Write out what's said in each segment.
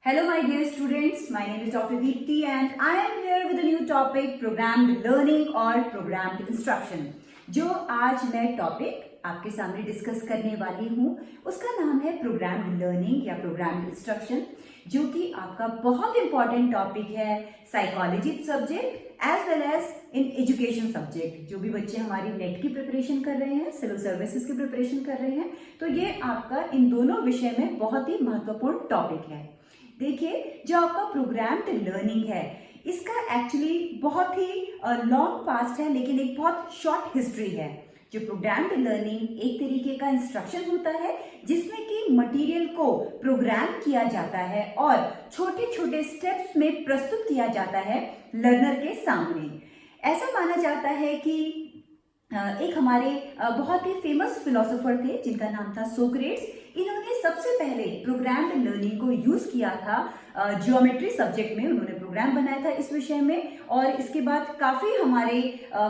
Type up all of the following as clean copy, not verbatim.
Hello my dear students, my name is Dr. Deepti and I am here with a new topic programmed learning और programmed instruction। जो आज मैं topic आपके सामने discuss करने वाली हूँ उसका नाम है प्रोग्राम्ड लर्निंग या प्रोग्राम्ड इंस्ट्रक्शन, जो कि आपका बहुत इंपॉर्टेंट टॉपिक है psychology subject as well as in education subject. जो भी बच्चे हमारी नेट की प्रिपरेशन कर रहे हैं, सिविल सर्विसेज की प्रिपरेशन कर रहे हैं, तो ये आपका इन दोनों विषय में बहुत ही महत्वपूर्ण टॉपिक है। देखिए, जो आपका प्रोग्राम्ड लर्निंग है इसका एक्चुअली बहुत ही लॉन्ग पास्ट है, लेकिन एक बहुत शॉर्ट हिस्ट्री है। जो प्रोग्राम्ड लर्निंग एक तरीके का इंस्ट्रक्शन होता है जिसमें कि मटेरियल को प्रोग्राम किया जाता है और छोटे छोटे स्टेप्स में प्रस्तुत किया जाता है लर्नर के सामने। ऐसा माना जाता है कि एक हमारे बहुत ही फेमस फिलोसोफर थे जिनका नाम था सोक्रेट्स। इन्होंने सबसे पहले प्रोग्राम्ड लर्निंग को यूज किया था ज्योमेट्री सब्जेक्ट में। उन्होंने प्रोग्राम बनाया था इस विषय में, और इसके बाद काफी हमारे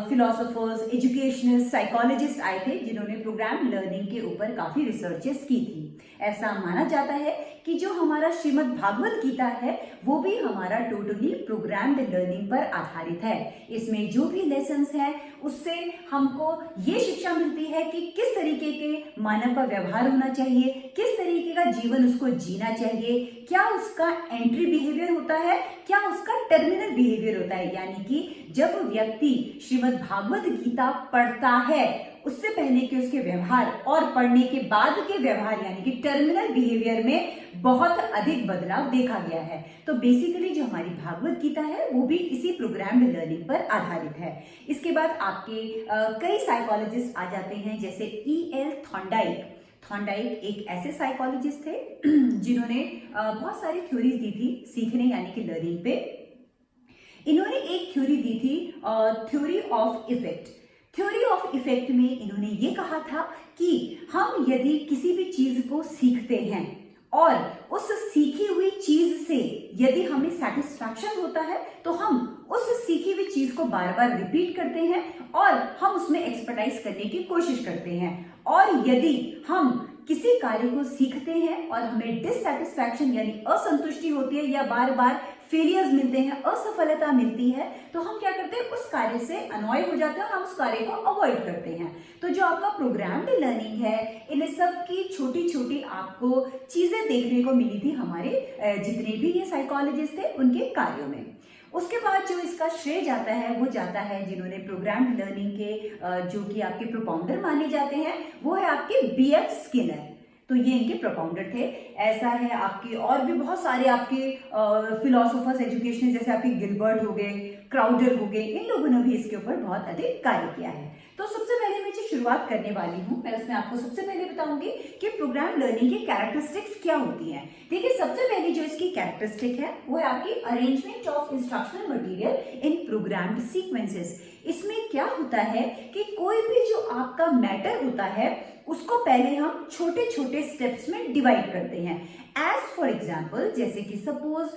फिलोसोफर्स, एजुकेशनल साइकोलॉजिस्ट आए थे जिन्होंने प्रोग्राम्ड लर्निंग के ऊपर काफी रिसर्चेस की थी। ऐसा माना जाता है कि जो हमारा श्रीमद् भागवत गीता है वो भी हमारा टोटली प्रोग्राम्ड लर्निंग पर आधारित है। इसमें जो भी लेसन्स हैं उससे हमको ये शिक्षा मिलती है कि किस तरीके के मानव का व्यवहार होना चाहिए, किस तरीके का जीवन उसको जीना चाहिए, क्या उसका एंट्री बिहेवियर होता है, क्या उसका टर्मिनल बिहेवियर होता है। यानी कि जब व्यक्ति श्रीमद् भागवत गीता पढ़ता है उससे पहले के उसके व्यवहार और पढ़ने के बाद के व्यवहार यानी कि टर्मिनल बिहेवियर में बहुत अधिक बदलाव देखा गया है। तो बेसिकली जो हमारी भागवत गीता है वो भी इसी प्रोग्राम्ड लर्निंग पर आधारित है। इसके बाद आपके कई साइकोलॉजिस्ट आ जाते हैं, जैसे E.L. थॉर्नडाइक एक ऐसे साइकोलॉजिस्ट थे जिन्होंने बहुत सारी थ्योरीज दी थी सीखने यानी कि लर्निंग पे। इन्होंने एक थ्योरी दी थी theory of effect. Theory of effect में इन्होंने ये कहा था कि हम यदि किसी भी चीज को सीखते हैं और उस सीखी हुई चीज से यदि हमें सेटिस्फैक्शन होता है तो हम उस सीखी हुई चीज को बार बार रिपीट करते हैं और हम उसमें एक्सपर्टाइज करने की कोशिश करते हैं। और यदि हम किसी कार्य को सीखते हैं और हमें डिससेटिस्फैक्शन यानी असंतुष्टि होती है या बार बार फेलियर्स मिलते हैं, असफलता मिलती है, तो हम क्या करते हैं, उस कार्य से अनॉय हो जाते हैं और हम उस कार्य को अवॉइड करते हैं। तो जो आपका प्रोग्राम्ड लर्निंग है इन सब की छोटी छोटी आपको चीजें देखने को मिली थी हमारे जितने भी ये साइकोलॉजिस्ट थे उनके कार्यों में। उसके बाद जो इसका श्रेय जाता है वो जाता है जिन्होंने प्रोग्राम्ड लर्निंग के जो कि आपके प्रोपाउंडर माने जाते हैं वो है आपके B.F. स्किनर। तो ये इनके प्रोपाउंडर थे। ऐसा है आपके और भी बहुत सारे आपके फिलोसोफर्स एजुकेशनल, जैसे आपके गिलबर्ट हो गए, क्राउडर हो गए, इन लोगों ने भी इसके ऊपर बहुत अधिक कार्य किया है। तो सबसे पहले मैं जो शुरुआत करने वाली हूँ मैं उसमें आपको सबसे पहले बताऊंगी कि प्रोग्राम लर्निंग की कैरेक्टरिस्टिक्स क्या होती हैं। देखिए, सबसे पहले जो इसकी कैरेक्टरिस्टिक है वो है आपकी arrangement of instructional material in programmed sequences. इसमें क्या होता है कि कोई भी जो आपका मैटर होता है उसको पहले हम छोटे छोटे स्टेप्स में डिवाइड करते हैं। एज फॉर एग्जाम्पल, जैसे कि सपोज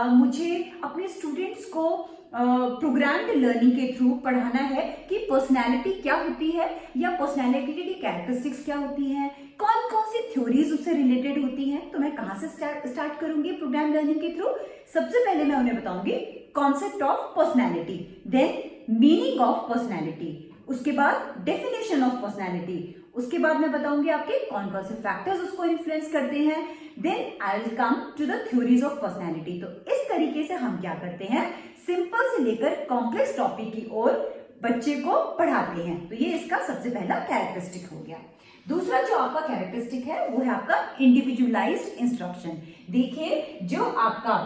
मुझे अपने स्टूडेंट्स को प्रोग्राम्ड लर्निंग के थ्रू पढ़ाना है कि पर्सनैलिटी क्या होती है या पर्सनैलिटी की कैरेक्टरिस्टिक्स क्या होती हैं, कौन कौन सी थ्योरीज उससे रिलेटेड होती हैं। तो मैं कहाँ से स्टार्ट करूंगी प्रोग्राम लर्निंग के थ्रू? सबसे पहले मैं उन्हें बताऊंगी concept of personality, then meaning of personality, उसके बाद डेफिनेशन ऑफ पर्सनैलिटी, उसके बाद मैं बताऊंगी आपके कौन कौन से फैक्टर्स उसको इन्फ्लुएंस करते हैं, then I will come to the theories of personality. तो इस तरीके से हम क्या करते हैं, सिंपल से लेकर कॉम्प्लेक्स टॉपिक की ओर बच्चे को पढ़ाते हैं। तो ये इसका सबसे पहला कैरेक्टरिस्टिक हो गया। दूसरा जो आपका कैरेक्टरिस्टिक है वो है आपका इंडिविजुअलाइज्ड इंस्ट्रक्शन। देखिए, जो आपका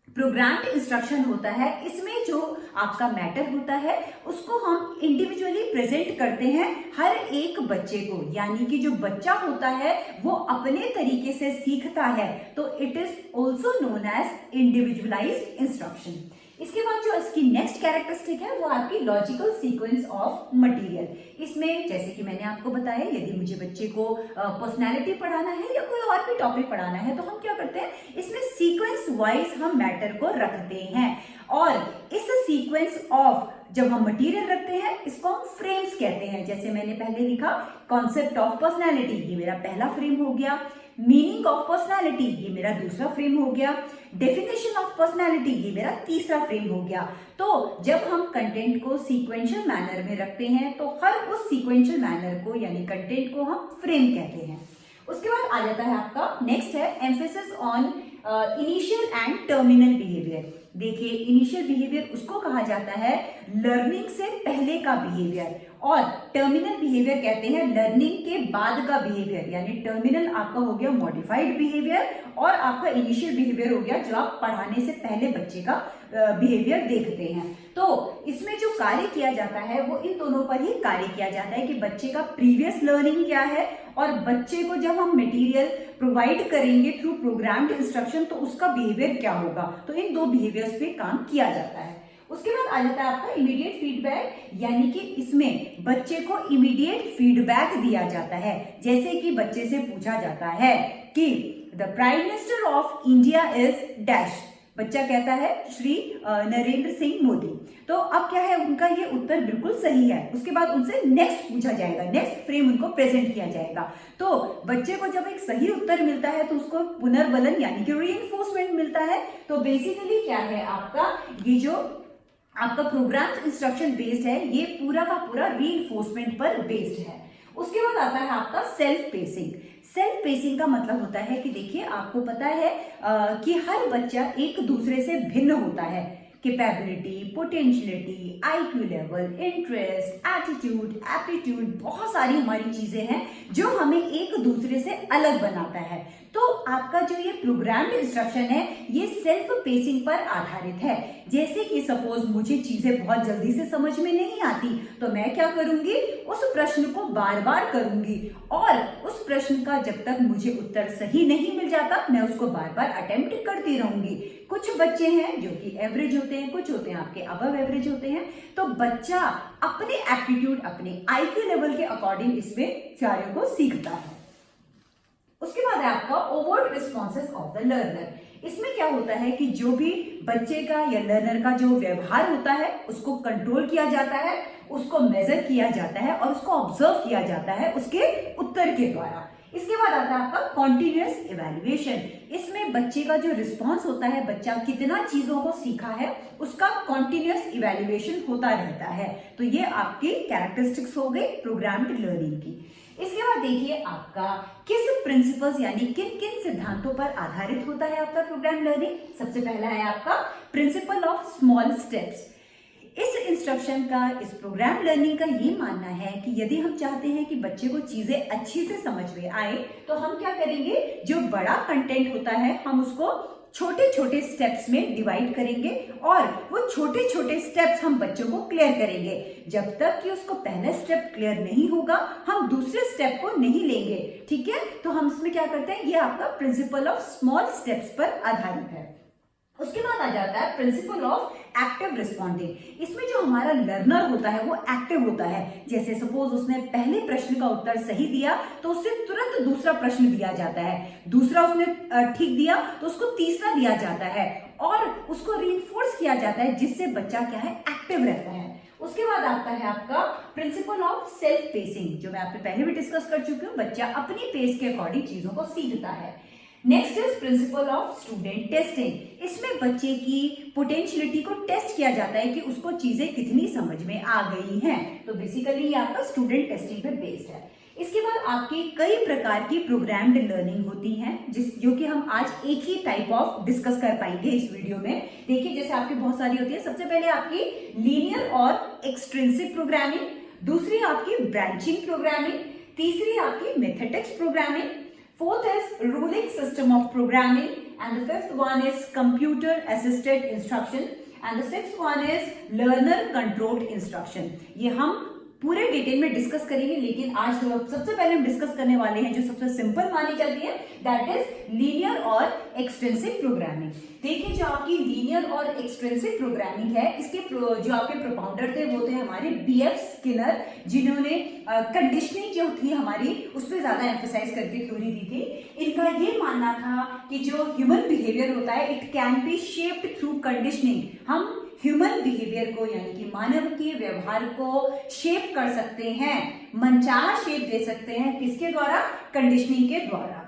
प्रोग्राम्ड इंस्ट्रक्शन होता है इसमें जो आपका मैटर होता है उसको हम इंडिविजुअली प्रेजेंट करते हैं हर एक बच्चे को, यानी कि जो बच्चा होता है वो अपने तरीके से सीखता है, तो it is also known as individualized instruction. इसके बाद जो इसकी नेक्स्ट कैरेक्टरिस्टिक है वो आपकी लॉजिकल सीक्वेंस ऑफ मटेरियल। इसमें जैसे कि मैंने आपको बताया, यदि मुझे बच्चे को पर्सनैलिटी पढ़ाना है या कोई और भी टॉपिक पढ़ाना है तो हम क्या करते हैं, इसमें सीक्वेंस वाइज हम मैटर को रखते हैं। और इस सीक्वेंस ऑफ जब हम मटेरियल रखते हैं इसको हम फ्रेम्स कहते हैं। जैसे मैंने पहले लिखा कॉन्सेप्ट ऑफ पर्सनैलिटी, ये मेरा पहला फ्रेम हो गया। मीनिंग ऑफ पर्सनैलिटी ये मेरा दूसरा फ्रेम हो गया, डेफिनेशन ऑफ पर्सनैलिटी ये मेरा तीसरा फ्रेम हो गया। तो जब हम कंटेंट को सीक्वेंशियल मैनर में रखते हैं तो हर उस सीक्वेंशियल मैनर को यानी कंटेंट को हम फ्रेम कहते हैं। उसके बाद आ जाता है आपका नेक्स्ट है emphasis on initial and terminal behaviour. देखिए इनिशियल बिहेवियर उसको कहा जाता है लर्निंग से पहले का बिहेवियर, और टर्मिनल बिहेवियर कहते हैं लर्निंग के बाद का बिहेवियर। यानी टर्मिनल आपका हो गया मॉडिफाइड बिहेवियर और आपका इनिशियल बिहेवियर हो गया जो आप पढ़ाने से पहले बच्चे का बिहेवियर देखते हैं। तो इसमें जो कार्य किया जाता है वो इन दोनों पर ही कार्य किया जाता है कि बच्चे का प्रीवियस लर्निंग क्या है, और बच्चे को जब हम मटेरियल प्रोवाइड करेंगे थ्रू प्रोग्राम्ड इंस्ट्रक्शन तो उसका बिहेवियर क्या होगा। तो इन दो बिहेवियर्स पे काम किया जाता है। उसके बाद आ जाता है आपका इमीडिएट फीडबैक, यानी कि इसमें बच्चे को इमीडिएट फीडबैक दिया जाता है। जैसे कि बच्चे से पूछा जाता है कि the prime minister of India is dash, बच्चा कहता है श्री नरेंद्र सिंह मोदी। तो अब क्या है उनका ये उत्तर बिल्कुल सही है। उसके बाद उनसे नेक्स्ट पूछा जाएगा, नेक्स्ट फ्रेम उनको प्रेजेंट किया जाएगा। तो बच्चे को जब एक सही उत्तर मिलता है तो उसको पुनर्बलन यानी कि रीइंफोर्समेंट मिलता है। तो बेसिकली क्या है आपका ये जो आपका प्रोग्राम इंस्ट्रक्शन बेस्ड है ये पूरा का पूरा रीइंफोर्समेंट पर बेस्ड है। उसके बाद आता है आपका सेल्फ पेसिंग। सेल्फ पेसिंग का मतलब होता है कि देखिए आपको पता है कि हर बच्चा एक दूसरे से भिन्न होता है। Capability, potentiality, IQ level, interest, attitude, aptitude, बहुत सारी हमारी चीजें हैं जो हमें एक दूसरे से अलग बनाता है। तो आपका जो ये प्रोग्राम्ड इंस्ट्रक्शन है ये सेल्फ पेसिंग पर आधारित है। जैसे कि सपोज मुझे चीजें बहुत जल्दी से समझ में नहीं आती तो मैं क्या करूंगी, उस प्रश्न को बार बार करूंगी और उस प्रश्न का जब तक मुझे उत्तर सही नहीं मिल जाता मैं उसको बार बार अटेम्प्ट करती रहूंगी। कुछ बच्चे हैं जो कि एवरेज होते हैं, कुछ होते हैं आपके अबव एवरेज होते हैं। तो बच्चा अपने एप्टीट्यूड, अपने आईक्यू लेवल के अकॉर्डिंग इसमें कार्यों को सीखता है। उसके बाद है आपका overt responses of the learner. इसमें क्या होता है कि जो भी बच्चे का या लर्नर का जो व्यवहार होता है उसको कंट्रोल किया जाता है, उसको मेजर किया जाता है और उसको ऑब्जर्व किया जाता है उसके उत्तर के द्वारा। इसके बाद आता है आपका कॉन्टिन्यूअस इवैल्यूएशन। इसमें बच्चे का जो रिस्पॉन्स होता है, बच्चा कितना चीजों को सीखा है, उसका कॉन्टिन्यूअस इवैल्यूएशन होता रहता है। तो ये आपकी कैरेक्टरिस्टिक्स हो गई प्रोग्राम्ड लर्निंग की। इसके बाद देखिए आपका किस प्रिंसिपल्स यानी किन किन सिद्धांतों पर आधारित होता है आपका प्रोग्राम लर्निंग। सबसे पहला है आपका प्रिंसिपल ऑफ स्मॉल स्टेप्स। इस इंस्ट्रक्शन का, इस प्रोग्राम लर्निंग का ये मानना है कि यदि हम चाहते हैं कि बच्चे को चीजें अच्छी से समझ में आए तो हम क्या करेंगे, जो बड़ा कंटेंट होता है हम उसको छोटे छोटे स्टेप्स में डिवाइड करेंगे और वो छोटे छोटे स्टेप्स हम बच्चों को क्लियर करेंगे। जब तक कि उसको पहला स्टेप क्लियर नहीं होगा हम दूसरे स्टेप को नहीं लेंगे। ठीक है, तो हम इसमें क्या करते हैं, ये आपका प्रिंसिपल ऑफ स्मॉल स्टेप्स पर आधारित है। उसके बाद आ जाता है प्रिंसिपल ऑफ एक्टिव रिस्पॉन्डिंग। इसमें जो हमारा लर्नर होता है वो एक्टिव होता है। जैसे सपोज उसने पहले प्रश्न का उत्तर सही दिया तो उससे तुरंत दूसरा प्रश्न दिया जाता है, दूसरा उसने ठीक दिया तो उसको तीसरा दिया जाता है और उसको रीइंफोर्स किया जाता है, जिससे बच्चा क्या है, एक्टिव रहता है। उसके बाद आता है आपका प्रिंसिपल ऑफ सेल्फ पेसिंग, जो मैं आपसे पहले भी डिस्कस कर चुकी हूँ। बच्चा अपनी पेस के अकॉर्डिंग चीजों को सीखता है। Next is principle of student testing. इसमें बच्चे की पोटेंशियलिटी को टेस्ट किया जाता है कि उसको चीजें कितनी समझ में आ गई हैं। तो बेसिकली ये आपका स्टूडेंट टेस्टिंग पे बेस्ड है। इसके बाद आपकी कई प्रकार की प्रोग्राम्ड लर्निंग होती हैं जो कि हम आज एक ही टाइप ऑफ डिस्कस कर पाएंगे इस वीडियो में। देखिए जैसे आपकी बहुत सारी होती है। सबसे पहले आपकी लीनियर और एक्सट्रिंसिक प्रोग्रामिंग, दूसरी आपकी ब्रांचिंग प्रोग्रामिंग, तीसरी आपकी mathematics programming, fourth is ruling system of programming, and the fifth one is computer assisted instruction, and the sixth one is learner controlled instruction। ये हम पूरे डिटेल में डिस्कस करेंगे, लेकिन आज तो सबसे पहले हम डिस्कस करने वाले हैं जो सबसे सिंपल मानी जाती है, दैट इज लीनियर और एक्सटेंसिव प्रोग्रामिंग। देखिए जो आपकी लीनियर और एक्सटेंसिव प्रोग्रामिंग है, इसके जो आपके प्रोपाउंडर थे वो थे हमारे बीएफ स्किनर, जिन्होंने कंडीशनिंग जो थी हमारी उस पर ज्यादा एम्फेसाइज करके थ्योरी दी थी। इनका ये मानना था कि जो ह्यूमन बिहेवियर होता है it can be shaped through conditioning. हम ह्यूमन बिहेवियर को यानी कि मानव के व्यवहार को शेप कर सकते हैं, मनचाहा शेप दे सकते हैं, किसके द्वारा, कंडीशनिंग के द्वारा।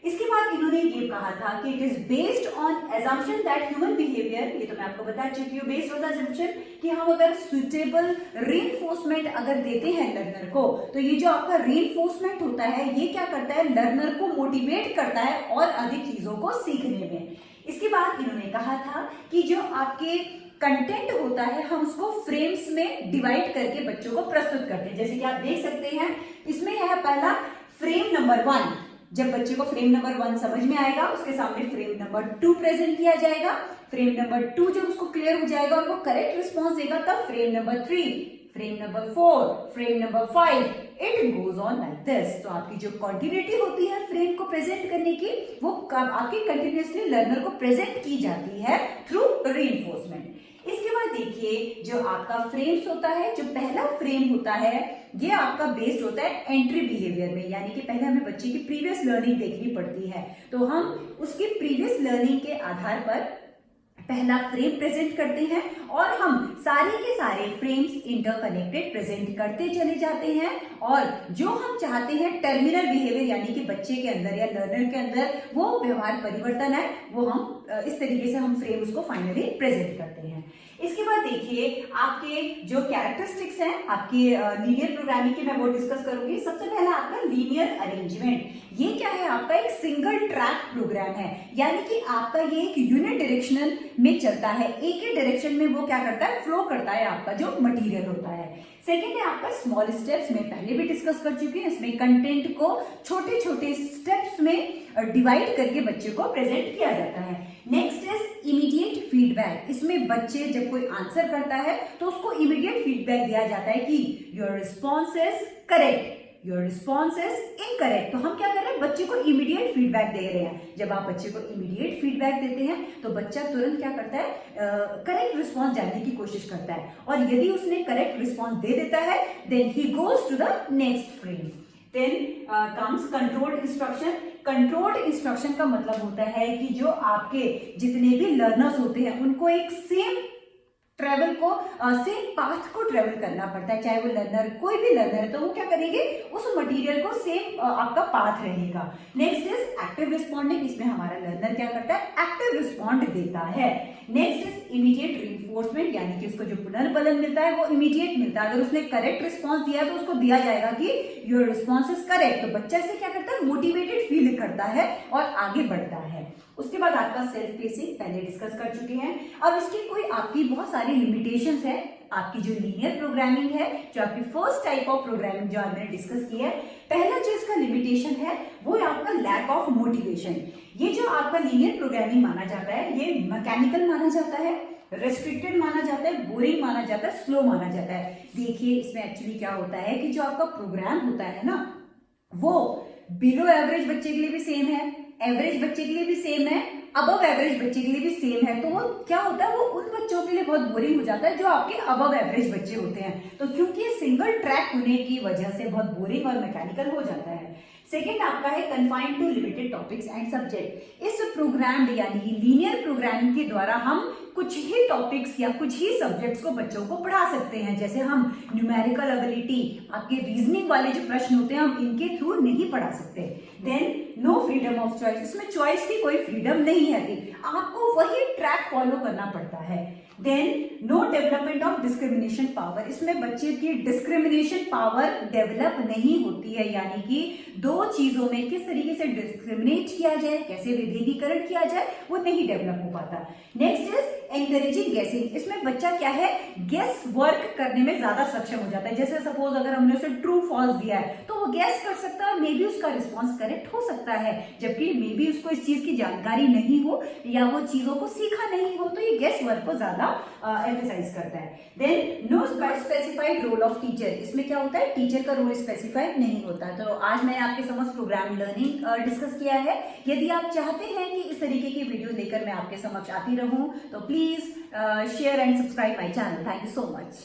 इसके बाद इन्होंने ये कहा था कि it is based on assumption that human behaviour, ये तो मैं आपको बता चुकी हूँ, बेस्ड ऑन एजम्पशन कि हम अगर सुटेबल रीइंफोर्समेंट अगर देते हैं लर्नर को, तो ये जो आपका रीइंफोर्समेंट होता है ये क्या करता है, लर्नर को मोटिवेट करता है और अधिक चीजों को सीखने में। इसके बाद इन्होंने कहा था कि जो आपके कंटेंट होता है हम उसको फ्रेम्स में डिवाइड करके बच्चों को प्रस्तुत करते हैं। जैसे कि आप देख सकते हैं इसमें है पहला फ्रेम नंबर 1, जब बच्चे को फ्रेम नंबर 1 समझ में आएगा उसके सामने फ्रेम नंबर 2 प्रेजेंट किया जाएगा। फ्रेम नंबर 2 जब उसको क्लियर हो जाएगा और वो करेक्ट रिस्पॉन्स देगा तब frame number 3, frame number 4, frame number 5, it goes on like this. तो आपकी जो कॉन्टिन्यूटी होती है फ्रेम को प्रेजेंट करने की वो आपकी कंटिन्यूसली लर्नर को प्रेजेंट की जाती है थ्रू रीइंफोर्समेंट। इसके बाद देखिए जो आपका फ्रेम्स होता है, जो पहला फ्रेम होता है ये आपका बेस्ड होता है एंट्री बिहेवियर में, यानी कि पहले हमें बच्चे की प्रीवियस लर्निंग देखनी पड़ती है, तो हम उसकी प्रीवियस लर्निंग के आधार पर पहला फ्रेम प्रेजेंट करते हैं और हम सारे के सारे फ्रेम्स इंटरकनेक्टेड प्रेजेंट करते चले जाते हैं और जो हम चाहते हैं टर्मिनल बिहेवियर यानी कि बच्चे के अंदर या लर्नर के अंदर वो व्यवहार परिवर्तन है वो हम इस तरीके से हम फ्रेम उसको फाइनली प्रेजेंट करते हैं। इसके बाद देखिए आपके जो कैरेक्टरिस्टिक्स हैं आपकी लीनियर प्रोग्रामिंग की मैं वो डिस्कस करूंगी। सबसे पहला आपका लीनियर अरेंजमेंट, ये क्या है आपका एक सिंगल ट्रैक प्रोग्राम है, यानी कि आपका ये एक यूनिट डायरेक्शनल में चलता है, एक ही डायरेक्शन में वो क्या करता है फ्लो करता है आपका जो मटेरियल होता है। सेकेंड है आपका स्मॉल स्टेप्स, में पहले भी डिस्कस कर चुकी हूँ, इसमें कंटेंट को छोटे छोटे स्टेप्स में डिवाइड करके बच्चे को प्रेजेंट किया जाता है। नेक्स्ट इज इमीडिएट फीडबैक, इसमें बच्चे जब कोई आंसर करता है तो उसको इमीडिएट फीडबैक दिया जाता है कि your response is correct, your response is incorrect. तो हम क्या कर रहे हैं बच्चे को इमीडिएट फीडबैक दे रहे हैं। जब आप बच्चे को इमीडिएट फीडबैक देते हैं तो बच्चा तुरंत क्या करता है करेक्ट रिस्पॉन्स जानने की कोशिश करता है और यदि उसने करेक्ट रिस्पॉन्स दे देता है then he goes to the next frame. Then comes controlled instruction. Controlled instruction का मतलब होता है कि जो आपके जितने भी लर्नर्स होते हैं उनको एक सेम ट्रेवल को सेम पाथ को ट्रेवल करना पड़ता है, चाहे वो लर्नर कोई भी लर्नर है तो वो क्या करेंगे उस मटेरियल को सेम आपका पाथ रहेगा। नेक्स्ट इज एक्टिव रिस्पॉन्डिंग, इसमें हमारा लर्नर क्या करता है एक्टिव रिस्पॉन्ड देता है। नेक्स्ट इज इमीडिएट रीइंफोर्समेंट, यानी कि उसको जो पुनर्बलन मिलता है वो इमीडिएट मिलता है। अगर उसने करेक्ट रिस्पॉन्स दिया तो उसको दिया जाएगा कि योर रिस्पॉन्स इज करेक्ट, तो बच्चा इससे क्या करता है मोटिवेटेड फील करता है और आगे बढ़ता है। उसके बाद आपका सेल्फ पेसिंग पहले डिस्कस कर चुके हैं। अब इसकी कोई आपकी बहुत सारी लिमिटेशंस है। आपकी जो लीनियर प्रोग्रामिंग है, जो आपकी फर्स्ट टाइप ऑफ प्रोग्रामिंग जो हमने डिस्कस की है, पहला जो इसका लिमिटेशन है वो है आपका लैक ऑफ मोटिवेशन। ये जो आपका लीनियर प्रोग्रामिंग माना जाता है ये मैकेनिकल माना जाता है, रेस्ट्रिक्टेड माना जाता है, बोरिंग माना जाता है, स्लो माना जाता है। देखिए इसमें एक्चुअली क्या होता है कि जो आपका प्रोग्राम होता है ना वो बिलो एवरेज बच्चे के लिए भी सेम है, एवरेज बच्चे के लिए भी सेम है, अबव एवरेज बच्चे के लिए भी सेम है। तो वो क्या होता है वो उन बच्चों के लिए बहुत बोरिंग हो जाता है जो आपके अबव एवरेज बच्चे होते हैं। तो क्योंकि ये सिंगल ट्रैक होने की वजह से बहुत बोरिंग और मैकेनिकल हो जाता है। सेकेंड आपका है confined to limited topics and subject. इस प्रोग्राम यानी कि लीनियर प्रोग्रामिंग के द्वारा हम कुछ ही टॉपिक्स या कुछ ही सब्जेक्ट्स को बच्चों को पढ़ा सकते हैं। जैसे हम न्यूमेरिकल एबिलिटी, आपके रीजनिंग वाले जो प्रश्न होते हैं हम इनके थ्रू नहीं पढ़ा सकते। Then no freedom of choice, इसमें चॉइस की कोई फ्रीडम नहीं है, आपको वही ट्रैक फॉलो करना पड़ता है। Then no development of discrimination power, इसमें बच्चे की डिस्क्रिमिनेशन पावर डेवलप नहीं होती है, यानी कि दो चीजों में किस तरीके से डिस्क्रिमिनेट किया जाए, कैसे विभेदीकरण किया जाए वो नहीं डेवलप हो पाता। नेक्स्ट इज एनकरेजिंग गेसिंग, इसमें बच्चा क्या है गेस वर्क करने में ज्यादा सक्षम हो जाता है। जैसे सपोज अगर हमने उसे ट्रू फॉल्स दिया है तो वो गेस कर सकता है, मे बी उसका रिस्पॉन्स करेक्ट हो सकता है, जबकि मे बी उसको इस चीज की जानकारी नहीं हो या वो चीजों को सीखा नहीं हो, तो ये गेस वर्क को ज्यादा एम्फसाइज करता है। Then no specified role of teacher, इसमें क्या होता है टीचर का रोल स्पेसिफाइड नहीं होता। तो आज मैंने आपके समक्ष प्रोग्राम लर्निंग डिस्कस किया है। यदि आप चाहते हैं कि इस तरीके की वीडियो लेकर मैं आपके समक्ष आती रहूं तो please share and subscribe my channel. Thank you so much.